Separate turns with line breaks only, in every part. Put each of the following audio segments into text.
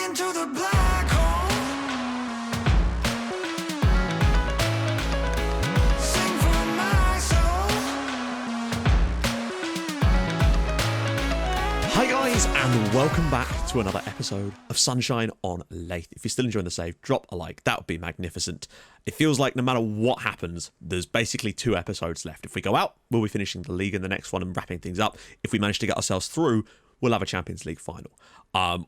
into the black hole. Sing for my soul.
Hi guys, and welcome back to another episode of Sunshine on Leyth. If you're still enjoying the save, drop a like. That would be magnificent. It feels like no matter what happens, there's basically 2 episodes left. If we go out, we'll be finishing the league in the next one and wrapping things up. If we manage to get ourselves through, we'll have a Champions League final.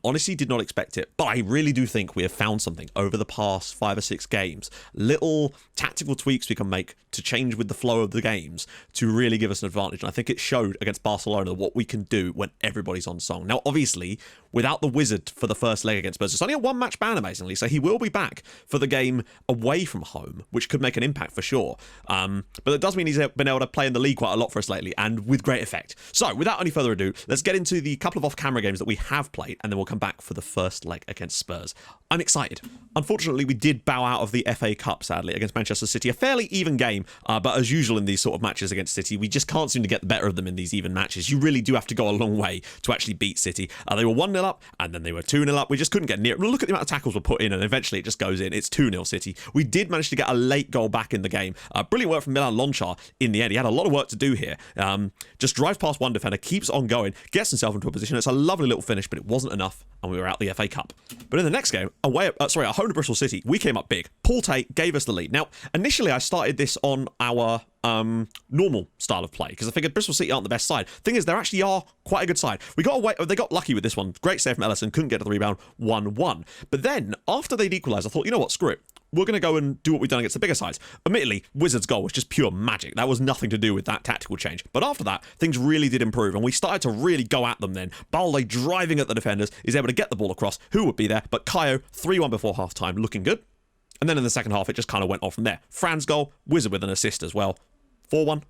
Honestly, did not expect it, but I really do think we have found something over the past 5 or 6 games. Little tactical tweaks we can make to change with the flow of the games to really give us an advantage. And I think it showed against Barcelona what we can do when everybody's on song. Now, obviously, without the Wizard for the first leg against Spurs, it's only a 1-match ban, amazingly, so he will be back for the game away from home, which could make an impact for sure. But it does mean he's been able to play in the league quite a lot for us lately, and with great effect. So, without any further ado, let's get into the couple of off-camera games that we have played, and then we'll come back for the first leg against Spurs. I'm excited. Unfortunately, we did bow out of the FA Cup, sadly, against Manchester City. A fairly even game, but as usual in these sort of matches against City, we just can't seem to get the better of them in these even matches. You really do have to go a long way to actually beat City. They were 1-0 up, and then they were 2-0 up. We just couldn't get near it. Look at the amount of tackles were put in, and eventually it just goes in. It's 2-0 City. We did manage to get a late goal back in the game. Brilliant work from Milan Lonchar in the end. He had a lot of work to do here. Just drives past one defender, keeps on going, gets himself into a position. It's a lovely little finish, but it wasn't enough, and we were out the FA Cup. But in the next game, at home to Bristol City, we came up big. Paul Tate gave us the lead. Now, initially I started this on our normal style of play because I figured Bristol City aren't the best side. Thing is, they actually are quite a good side. They got lucky with this one. Great save from Ellison, couldn't get to the rebound, 1-1. But then, after they'd equalised, I thought, you know what, screw it. We're going to go and do what we've done against the bigger sides. Admittedly, Wizards' goal was just pure magic. That was nothing to do with that tactical change. But after that, things really did improve, and we started to really go at them then. Balde driving at the defenders, is able to get the ball across. Who would be there? But Kayo, 3-1 before half-time, looking good. And then in the second half, it just kind of went on from there. Fran's goal, Wizard with an assist as well. 4-1.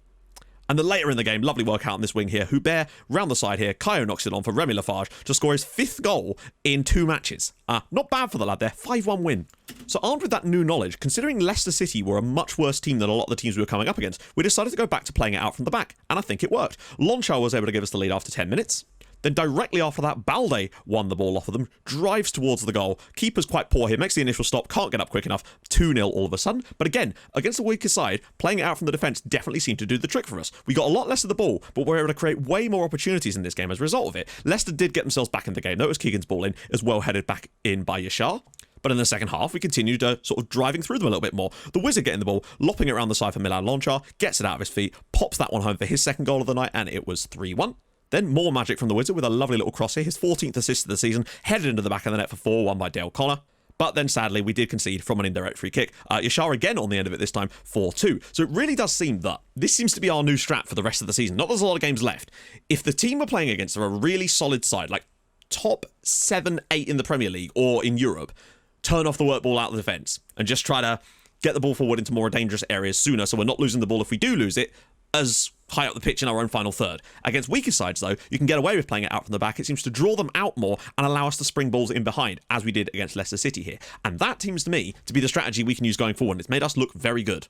And then later in the game, lovely work out on this wing here. Hubert round the side here. Kayo knocks it on for Remy Lafarge to score his 5th goal in 2 matches. Not bad for the lad there. 5-1 win. So armed with that new knowledge, considering Leicester City were a much worse team than a lot of the teams we were coming up against, we decided to go back to playing it out from the back. And I think it worked. Lonchar was able to give us the lead after 10 minutes. Then directly after that, Balde won the ball off of them, drives towards the goal. Keeper's quite poor here, makes the initial stop, can't get up quick enough. 2-0 all of a sudden. But again, against the weaker side, playing it out from the defence definitely seemed to do the trick for us. We got a lot less of the ball, but we were able to create way more opportunities in this game as a result of it. Leicester did get themselves back in the game. That was Keegan's ball in, as well headed back in by Yashar. But in the second half, we continued sort of driving through them a little bit more. The Wizard getting the ball, lopping it around the side for Milan Lonchar, gets it out of his feet, pops that one home for his 2nd goal of the night, and it was 3-1. Then more magic from the Wizard with a lovely little cross here. His 14th assist of the season, headed into the back of the net for 4-1 by Dale Connor. But then sadly, we did concede from an indirect free kick. Yashar again on the end of it this time, 4-2. So it really does seem that this seems to be our new strat for the rest of the season. Not that there's a lot of games left. If the team we're playing against are a really solid side, like top 7, 8 in the Premier League or in Europe, turn off the work ball out of the defence and just try to get the ball forward into more dangerous areas sooner so we're not losing the ball if we do lose it as high up the pitch in our own final third. Against weaker sides, though, you can get away with playing it out from the back. It seems to draw them out more and allow us to spring balls in behind, as we did against Leicester City here. And that seems to me to be the strategy we can use going forward. It's made us look very good.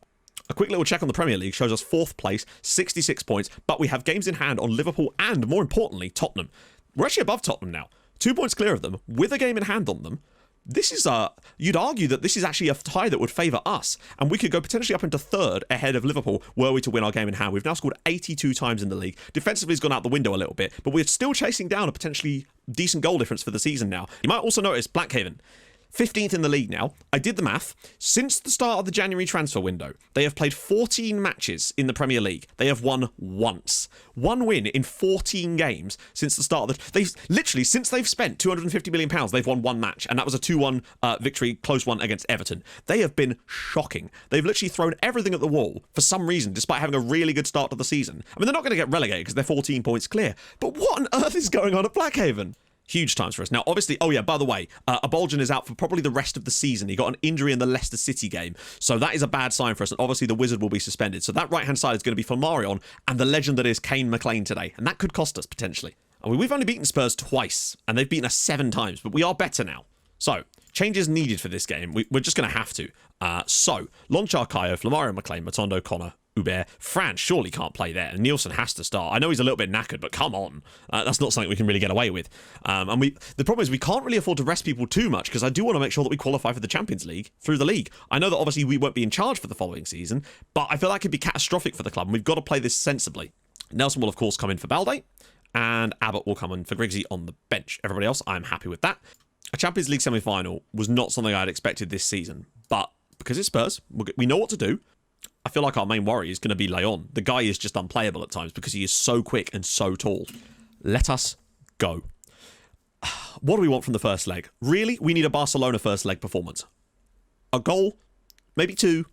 A quick little check on the Premier League shows us 4th place, 66 points, but we have games in hand on Liverpool and, more importantly, Tottenham. We're actually above Tottenham now. 2 points clear of them, with a game in hand on them. This is you'd argue that this is actually a tie that would favour us, and we could go potentially up into 3rd ahead of Liverpool were we to win our game in hand. We've now scored 82 times in the league. Defensively has gone out the window a little bit, but we're still chasing down a potentially decent goal difference for the season now. You might also notice Blackhaven, 15th in the league now. I did the math. Since the start of the January transfer window, they have played 14 matches in the Premier League. They have won once. 1 win in 14 games since the start of since they've spent £250 million, they've won 1 match, and that was a 2-1 victory, close one against Everton. They have been shocking. They've literally thrown everything at the wall for some reason, despite having a really good start to the season. I mean, they're not going to get relegated because they're 14 points clear, but what on earth is going on at Blackhaven? Huge times for us. Now, obviously, oh yeah, by the way, Aboljan is out for probably the rest of the season. He got an injury in the Leicester City game, so that is a bad sign for us, and obviously the Wizard will be suspended. So that right-hand side is going to be for Marion and the legend that is Kane McLean today, and that could cost us, potentially. I mean, we've only beaten Spurs twice, and they've beaten us 7 times, but we are better now. So, changes needed for this game. We're just going to have to. So, Lonchar, Kayo, Flamario, McLean, Matondo, Connor, Hubert. Fran surely can't play there. Nielsen has to start. I know he's a little bit knackered, but come on. That's not something we can really get away with. And the problem is we can't really afford to rest people too much because I do want to make sure that we qualify for the Champions League through the league. I know that obviously we won't be in charge for the following season, but I feel that could be catastrophic for the club, and we've got to play this sensibly. Nelson will, of course, come in for Balde, and Abbott will come in for Griggsy on the bench. Everybody else, I'm happy with that. A Champions League semi-final was not something I had expected this season, but because it's Spurs, we know what to do. I feel like our main worry is going to be Leon. The guy is just unplayable at times because he is so quick and so tall. Let us go. What do we want from the first leg? Really, we need a Barcelona first leg performance. A goal, maybe two,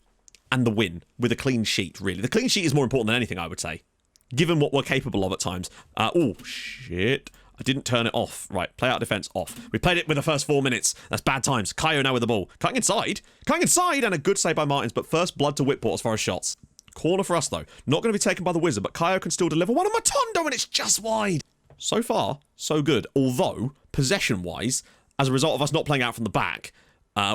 and the win with a clean sheet, really. The clean sheet is more important than anything, I would say, given what we're capable of at times. Oh, shit. I didn't turn it off. Right, play out defence off. We played it with the first 4 minutes. That's bad times. Kayo now with the ball. Cutting inside, and a good save by Martins, but first blood to Whitport as far as shots. Corner for us, though. Not going to be taken by the Wizard, but Kayo can still deliver one on Matondo, and it's just wide. So far, so good. Although, possession-wise, as a result of us not playing out from the back,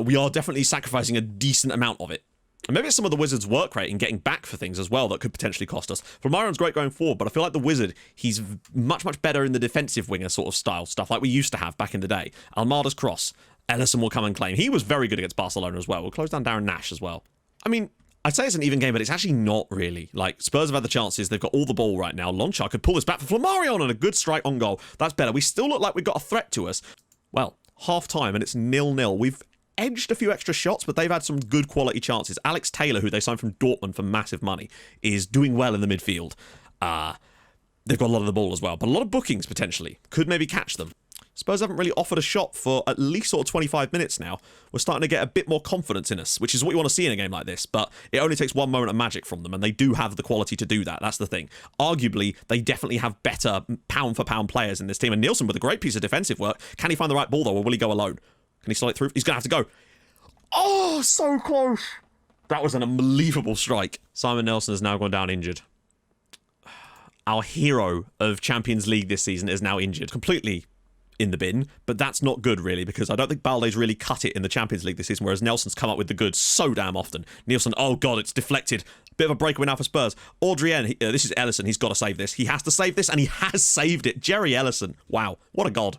we are definitely sacrificing a decent amount of it. And maybe it's some of the Wizards' work rate in getting back for things as well that could potentially cost us. Flamiron's great going forward, but I feel like the Wizard, he's much, much better in the defensive winger sort of style stuff like we used to have back in the day. Almada's cross. Ellison will come and claim. He was very good against Barcelona as well. We'll close down Darren Nash as well. I mean, I'd say it's an even game, but it's actually not really. Like, Spurs have had the chances. They've got all the ball right now. Lonchar could pull this back for Flamarion and a good strike on goal. That's better. We still look like we've got a threat to us. Well, half time and it's 0-0. We've edged a few extra shots, but they've had some good quality chances. Alex Taylor, who they signed from Dortmund for massive money, is doing well in the midfield. They've got a lot of the ball as well, but a lot of bookings potentially. Could maybe catch them. Spurs haven't really offered a shot for at least sort of 25 minutes now. We're starting to get a bit more confidence in us, which is what you want to see in a game like this, but it only takes one moment of magic from them, and they do have the quality to do that. That's the thing. Arguably, they definitely have better pound-for-pound players in this team, and Nielsen with a great piece of defensive work. Can he find the right ball, though, or will he go alone? Can he slide it through? He's going to have to go. Oh, so close. That was an unbelievable strike. Simon Nelson has now gone down injured. Our hero of Champions League this season is now injured. Completely in the bin, but that's not good, really, because I don't think Balde's really cut it in the Champions League this season, whereas Nelson's come up with the goods so damn often. Nielsen, oh God, it's deflected. Bit of a breakaway now for Spurs. Audrien, this is Ellison. He's got to save this. He has to save this, and he has saved it. Jerry Ellison. Wow, what a god.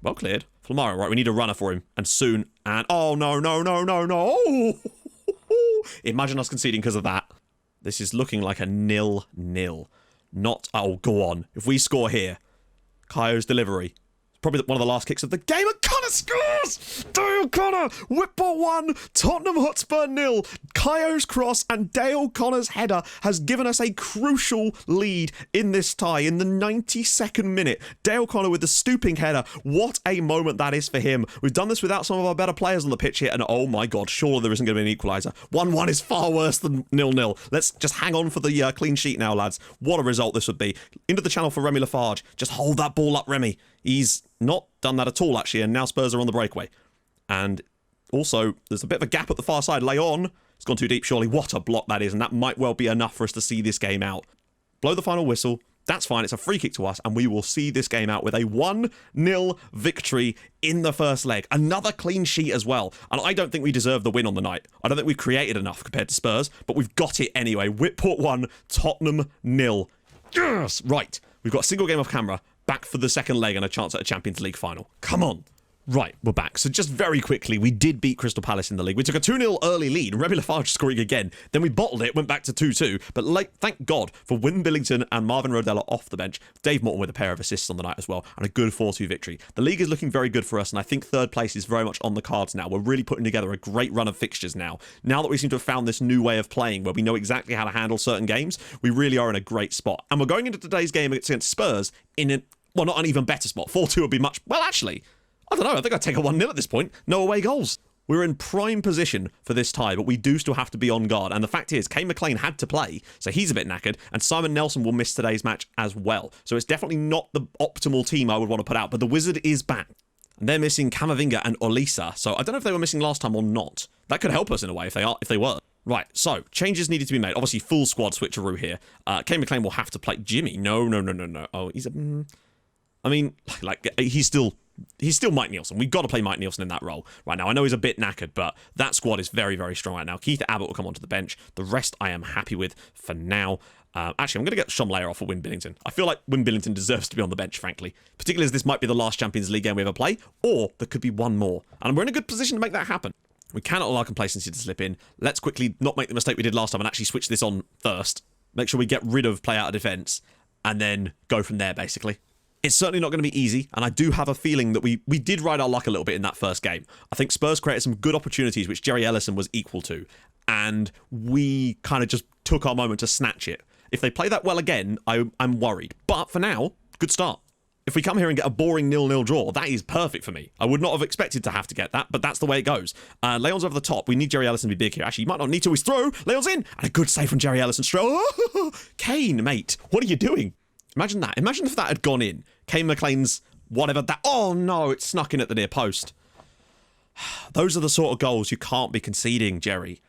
Well cleared. Flamaro, right, we need a runner for him, and soon, and oh, no. Imagine us conceding because of that. This is looking like a 0-0. Not, oh, go on. If we score here, Kayo's delivery, probably one of the last kicks of the game, and Connor scores! Dale Connor, Whitport 1, Tottenham Hotspur 0. Kayo's cross and Dale Connor's header has given us a crucial lead in this tie in the 92nd minute. Dale Connor with the stooping header. What a moment that is for him. We've done this without some of our better players on the pitch here, and oh my God, surely there isn't going to be an equaliser. 1-1 is far worse than 0-0. Let's just hang on for the clean sheet now, lads. What a result this would be. Into the channel for Remy Lafarge. Just hold that ball up, Remy. He's not done that at all, actually, and now Spurs are on the breakaway. And also, there's a bit of a gap at the far side. Leon, it's gone too deep, surely. What a block that is, and that might well be enough for us to see this game out. Blow the final whistle. That's fine. It's a free kick to us, and we will see this game out with a 1-0 victory in the first leg. Another clean sheet as well. And I don't think we deserve the win on the night. I don't think we've created enough compared to Spurs, but we've got it anyway. Whitport 1, Tottenham 0. Yes! Right. We've got a single game off camera. Back for the second leg and a chance at a Champions League final. Come on. Right, we're back. So just very quickly, we did beat Crystal Palace in the league. We took a 2-0 early lead, Remy Lafarge scoring again. Then we bottled it, went back to 2-2. But thank God for Wyn Billington and Marvin Rodella off the bench. Dave Morton with a pair of assists on the night as well, and a good 4-2 victory. The league is looking very good for us, and I think third place is very much on the cards now. We're really putting together a great run of fixtures now. Now that we seem to have found this new way of playing, where we know exactly how to handle certain games, we really are in a great spot. And we're going into today's game against Spurs in well, not an even better spot. 4-2 would be much... Well, actually, I don't know. I think I'd take a 1-0 at this point. No away goals. We're in prime position for this tie, but we do still have to be on guard. And the fact is, Kane McLean had to play, so he's a bit knackered, and Simon Nelson will miss today's match as well. So it's definitely not the optimal team I would want to put out, but the Wizard is back. And they're missing Camavinga and Olisa, so I don't know if they were missing last time or not. That could help us in a way if they were. Right, so changes needed to be made. Obviously, full squad switcheroo here. Kane McLean will have to play Jimmy. No. Oh, he's a... I mean, like, he's still He's still Mike Nielsen. We've got to play Mike Nielsen in that role right now. I know he's a bit knackered, but that squad is very, very strong right now. Keith Abbott will come onto the bench. The rest I am happy with for now. Actually, I'm going to get Sean Layer off for Win Billington. I feel like Win Billington deserves to be on the bench, frankly. Particularly as this might be the last Champions League game we ever play, or there could be one more. And we're in a good position to make that happen. We cannot allow complacency to slip in. Let's quickly not make the mistake we did last time and actually switch this on first. Make sure we get rid of play out of defence, and then go from there, basically. It's certainly not going to be easy, and I do have a feeling that we did ride our luck a little bit in that first game. I think Spurs created some good opportunities, which Jerry Ellison was equal to, and we kind of just took our moment to snatch it. If they play that well again, I'm worried. But for now, good start. If we come here and get a boring 0-0 draw, that is perfect for me. I would not have expected to have to get that, but that's the way it goes. Leon's over the top. We need Jerry Ellison to be big here. Actually, you might not need to. He's throw. Leon's in. And a good save from Jerry Ellison. Oh, Kane, mate. What are you doing? Imagine that. Imagine if that had gone in. Kane McLean's whatever that... Oh, no, it snuck in at the near post. Those are the sort of goals you can't be conceding, Jerry.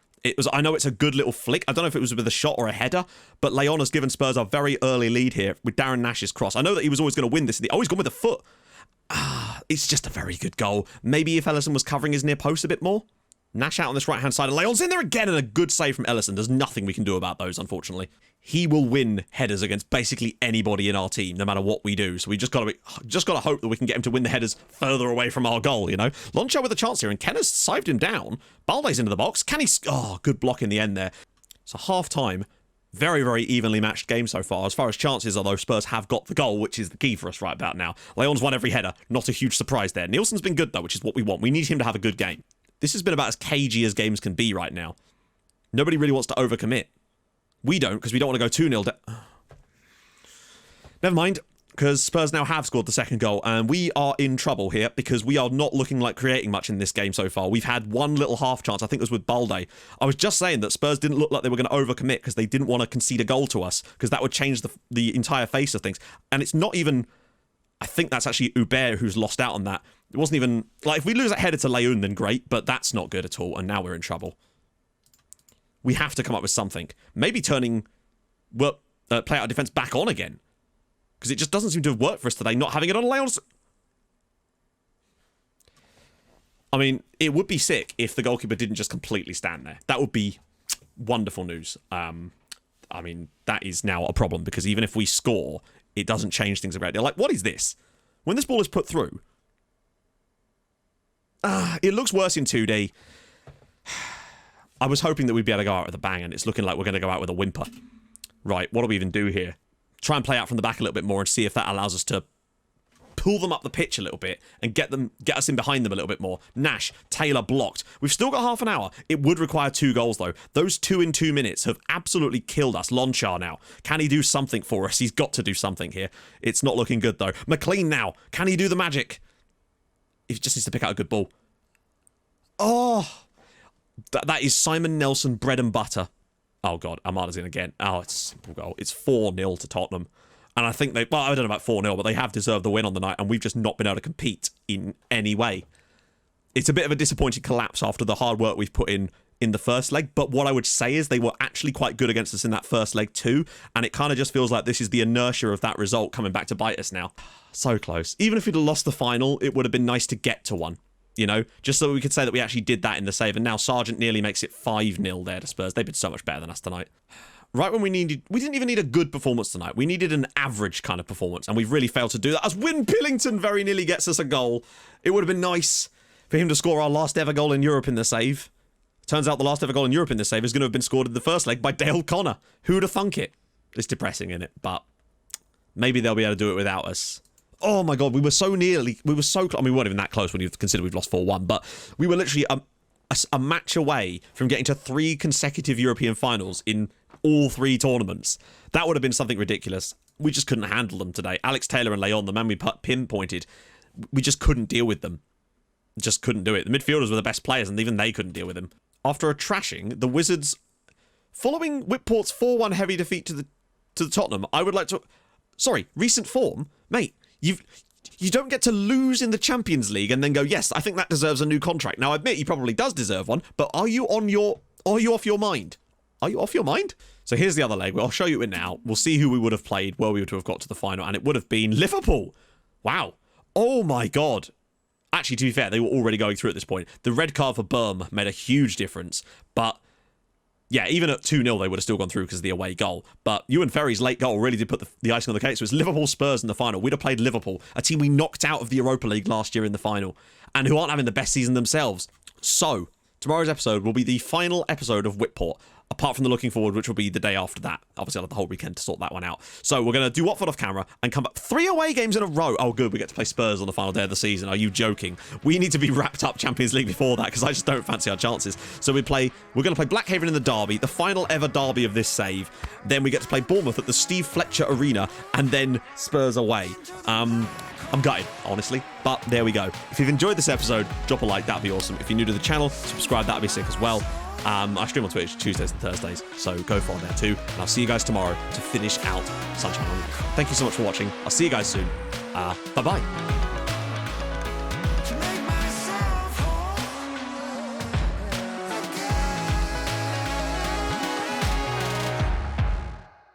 I know it's a good little flick. I don't know if it was with a shot or a header, but Leon has given Spurs a very early lead here with Darren Nash's cross. I know that he was always going to win this. Oh, he's gone with a foot. It's just a very good goal. Maybe if Ellison was covering his near post a bit more. Nash out on this right-hand side, and Leon's in there again, and a good save from Ellison. There's nothing we can do about those, unfortunately. He will win headers against basically anybody in our team, no matter what we do. So we just got to hope that we can get him to win the headers further away from our goal, you know? Loncho with a chance here, and Ken has sived him down. Balde's into the box. Can he... Oh, good block in the end there. So half-time, very, very evenly matched game so far. As far as chances, although Spurs have got the goal, which is the key for us right about now. Leon's won every header. Not a huge surprise there. Nielsen's been good, though, which is what we want. We need him to have a good game. This has been about as cagey as games can be right now. Nobody really wants to overcommit. We don't, because we don't want to go 2-0 down. Never mind, because Spurs now have scored the second goal, and we are in trouble here because we are not looking like creating much in this game so far. We've had one little half chance. I think it was with Balde. I was just saying that Spurs didn't look like they were going to overcommit because they didn't want to concede a goal to us, because that would change the entire face of things. And it's not even... I think that's actually Hubert who's lost out on that. It wasn't even... Like, if we lose that header to Leon, then great, but that's not good at all, and now we're in trouble. We have to come up with something. Maybe turning play out defence back on again. Because it just doesn't seem to have worked for us today, not having it on Leon's... I mean, it would be sick if the goalkeeper didn't just completely stand there. That would be wonderful news. I mean, that is now a problem, because even if we score... it doesn't change things a great deal. Like, what is this? When this ball is put through... it looks worse in 2D. I was hoping that we'd be able to go out with a bang, and it's looking like we're going to go out with a whimper. Right, what do we even do here? Try and play out from the back a little bit more and see if that allows us to pull them up the pitch a little bit and get us in behind them a little bit more. Nash, Taylor blocked. We've still got half an hour. It would require 2 goals, though. Those 2 in 2 minutes have absolutely killed us. Lonchar now. Can he do something for us? He's got to do something here. It's not looking good, though. McLean now. Can he do the magic? He just needs to pick out a good ball. Oh! That is Simon Nelson bread and butter. Oh, God. Armada's in again. Oh, it's a simple goal. It's 4-0 to Tottenham. And I think they... Well, I don't know about 4-0, but they have deserved the win on the night, and we've just not been able to compete in any way. It's a bit of a disappointing collapse after the hard work we've put in the first leg, but what I would say is they were actually quite good against us in that first leg too, and it kind of just feels like this is the inertia of that result coming back to bite us now. So close. Even if we'd have lost the final, it would have been nice to get to one. You know, just so we could say that we actually did that in the save, and now Sargent nearly makes it 5-0 there to Spurs. They've been so much better than us tonight. Right when we didn't even need a good performance tonight. We needed an average kind of performance, and we've really failed to do that, as Win Pillington very nearly gets us a goal. It would have been nice for him to score our last ever goal in Europe in the save. Turns out the last ever goal in Europe in the save is going to have been scored in the first leg by Dale Connor. Who'd have thunk it? It's depressing, isn't it? But maybe they'll be able to do it without us. Oh my God, we were so close. I mean, we weren't even that close when you consider we've lost 4-1, but we were literally a match away from getting to 3 consecutive European finals in all 3 tournaments. That would have been something ridiculous. We just couldn't handle them today. Alex Taylor and Leon, the man we pinpointed, we just couldn't deal with them. Just couldn't do it. The midfielders were the best players, and even they couldn't deal with him. After a trashing, the Wizards, following Whitport's 4-1 heavy defeat to the Tottenham, I would like to... Sorry, recent form? Mate, you don't get to lose in the Champions League and then go, yes, I think that deserves a new contract. Now, I admit he probably does deserve one, but are you off your mind? Are you off your mind? So here's the other leg. I'll show you it now. We'll see who we would have played were we to have got to the final, and it would have been Liverpool. Wow. Oh my God. Actually, to be fair, they were already going through at this point. The red card for Birm made a huge difference. But yeah, even at 2-0, they would have still gone through because of the away goal. But Ewan Ferry's late goal really did put the icing on the cake. So it was Liverpool Spurs in the final. We'd have played Liverpool, a team we knocked out of the Europa League last year in the final, and who aren't having the best season themselves. So tomorrow's episode will be the final episode of Whitport, apart from the looking forward, which will be the day after that. Obviously, I'll have the whole weekend to sort that one out. So we're going to do Watford off camera and come back. 3 away games in a row. Oh, good. We get to play Spurs on the final day of the season. Are you joking? We need to be wrapped up Champions League before that because I just don't fancy our chances. So we're going to play Blackhaven in the derby, the final ever derby of this save. Then we get to play Bournemouth at the Steve Fletcher Arena and then Spurs away. I'm gutted, honestly, but there we go. If you've enjoyed this episode, drop a like. That'd be awesome. If you're new to the channel, subscribe. That'd be sick as well. I stream on Twitch Tuesdays and Thursdays, so go follow there too. And I'll see you guys tomorrow to finish out Sunshine on Leith. Thank you so much for watching. I'll see you guys soon. Bye-bye.